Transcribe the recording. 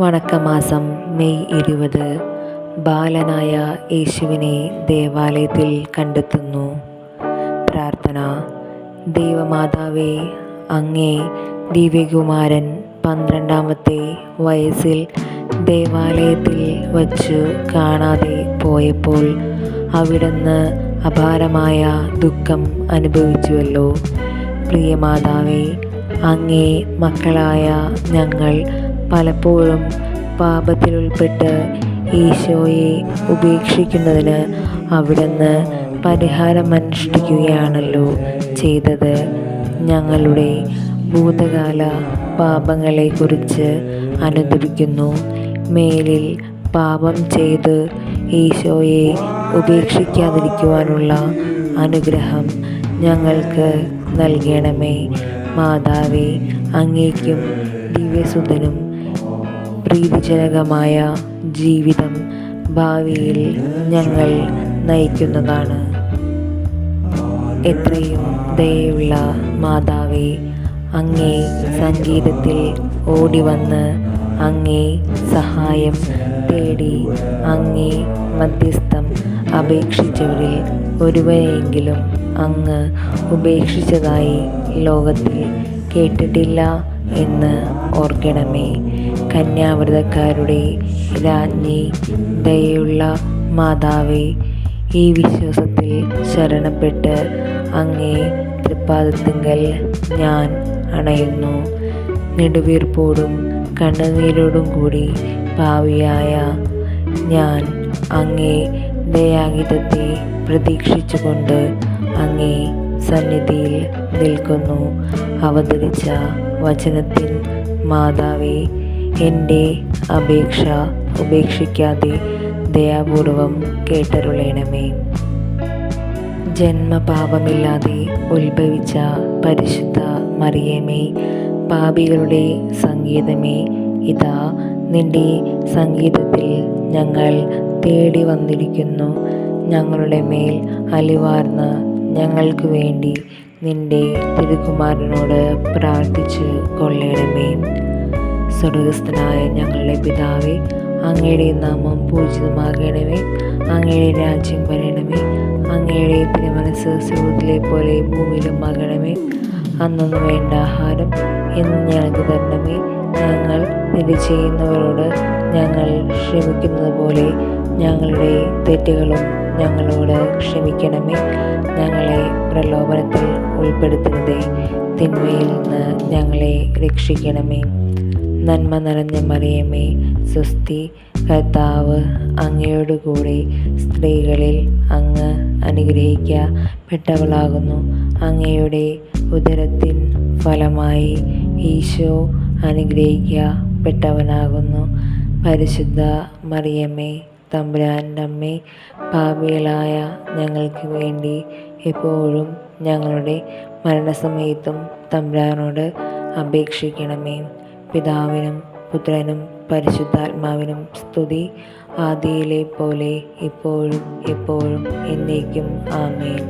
വണക്കമാസം May 20 ബാലനായ യേശുവിനെ ദേവാലയത്തിൽ കണ്ടെത്തുന്നു. പ്രാർത്ഥന. ദൈവമാതാവേ, അങ്ങേ ദിവ്യകുമാരൻ 12-ാമത്തെ വയസ്സിൽ ദേവാലയത്തിൽ വച്ചു കാണാതെ പോയപ്പോൾ അവിടുന്ന് അപാരമായ ദുഃഖം അനുഭവിച്ചുവല്ലോ. പ്രിയമാതാവേ, അങ്ങേ മക്കളായ ഞങ്ങൾ പലപ്പോഴും പാപത്തിലുൾപ്പെട്ട് ഈശോയെ ഉപേക്ഷിക്കുന്നതിന് അവിടുന്ന് പരിഹാരമനുഷ്ഠിക്കുകയാണല്ലോ ചെയ്തത്. ഞങ്ങളുടെ ഭൂതകാല പാപങ്ങളെക്കുറിച്ച് അനുതപിക്കുന്നു. മേലിൽ പാപം ചെയ്ത് ഈശോയെ ഉപേക്ഷിക്കാതിരിക്കുവാനുള്ള അനുഗ്രഹം ഞങ്ങൾക്ക് നൽകണമേ. മാതാവേ, അങ്ങേക്കും ദിവ്യസുതനും പ്രീതിജനകമായ ജീവിതം ഭാവിയിൽ ഞങ്ങൾ നയിക്കുന്നതാണ്. എത്രയും ദയയുള്ള മാതാവേ, അങ്ങേ സംഗീതത്തിൽ ഓടിവന്ന് അങ്ങേ സഹായം തേടി അങ്ങേ മധ്യസ്ഥം അപേക്ഷിച്ചവരിൽ ഒരുവരെയെങ്കിലും അങ്ങ് ഉപേക്ഷിച്ചതായി ലോകത്തിൽ കേട്ടിട്ടില്ല എന്ന് ഓർക്കണമേ. കന്യാവ്രതക്കാരുടെ രാജ്ഞി, ദയയുള്ള മാതാവേ, ഈ വിശ്വാസത്തിൽ ശരണപ്പെട്ട് അങ്ങേ തൃപ്പാദത്തിങ്കൽ ഞാൻ അണയുന്നു. നെടുവീർപ്പോടും കണ്ണുനീരോടും കൂടി പാപിയായ ഞാൻ അങ്ങേ ദയാഗീതത്തെ പ്രതീക്ഷിച്ചുകൊണ്ട് അങ്ങേ സന്നിധിയിൽ നിൽക്കുന്നു. അവതരിച്ച വചനത്തിൻ മാതാവേ, എൻ്റെ അപേക്ഷ ഉപേക്ഷിക്കാതെ ദയാപൂർവം കേട്ടരുളേണമേ. ജന്മപാപമില്ലാതെ ഉത്ഭവിച്ച പരിശുദ്ധ മറിയമേ, പാപികളുടെ സംഗീതമേ, ഇതാ നിന്റെ സംഗീതത്തിൽ ഞങ്ങൾ തേടി വന്നിരിക്കുന്നു. ഞങ്ങളുടെ മേൽ അലിവാർന്ന ഞങ്ങൾക്ക് വേണ്ടി നിന്റെ തിരുക്കുമാരനോട് പ്രാർത്ഥിച്ച് കൊള്ളണമേ. സ്വർഗ്ഗസ്ഥനായ ഞങ്ങളുടെ പിതാവേ, അങ്ങയുടെ നാമം പൂജിതമാകണമേ. അങ്ങയുടെ രാജ്യം വരണമേ. അങ്ങയുടെ തിരുമനസ്സ് സ്വർഗ്ഗത്തിലെ പോലെ ഭൂമിയിലും ആകണമേ. അന്നൊന്നു വേണ്ട ആഹാരം ഇന്ന് ഞങ്ങൾക്ക് തരണമേ. ഞങ്ങൾ തെറ്റ് ചെയ്യുന്നവരോട് ഞങ്ങൾ ക്ഷമിക്കുന്നത് പോലെ ഞങ്ങളുടെ തെറ്റുകളും ഞങ്ങളോട് ക്ഷമിക്കണമേ. ഞങ്ങളെ പ്രലോഭനത്തിൽ ഉൾപ്പെടുത്തരുതേ, തിന്മയിൽ നിന്ന് ഞങ്ങളെ രക്ഷിക്കണമേ. നന്മ നിറഞ്ഞ മറിയമേ, സ്വസ്തി, കർത്താവ് അങ്ങയോടുകൂടി സ്ത്രീകളിൽ അങ്ങ് അനുഗ്രഹിക്കപ്പെട്ടവളാകുന്നു. അങ്ങയുടെ ഉദരത്തിൻ ഫലമായി ഈശോ അനുഗ്രഹിക്കപ്പെട്ടവനാകുന്നു. പരിശുദ്ധ മറിയമേ, തമ്പുരാൻ്റെ അമ്മേ, പാപികളായ ഞങ്ങൾക്ക് വേണ്ടി എപ്പോഴും ഞങ്ങളുടെ മരണസമയത്തും തമ്പുരാനോട് അപേക്ഷിക്കണമേ. പിതാവിനും പുത്രനും പരിശുദ്ധാത്മാവിനും സ്തുതി, ആദിയിലെ പോലെ ഇപ്പോഴും എപ്പോഴും എന്നേക്കും. ആമേൻ.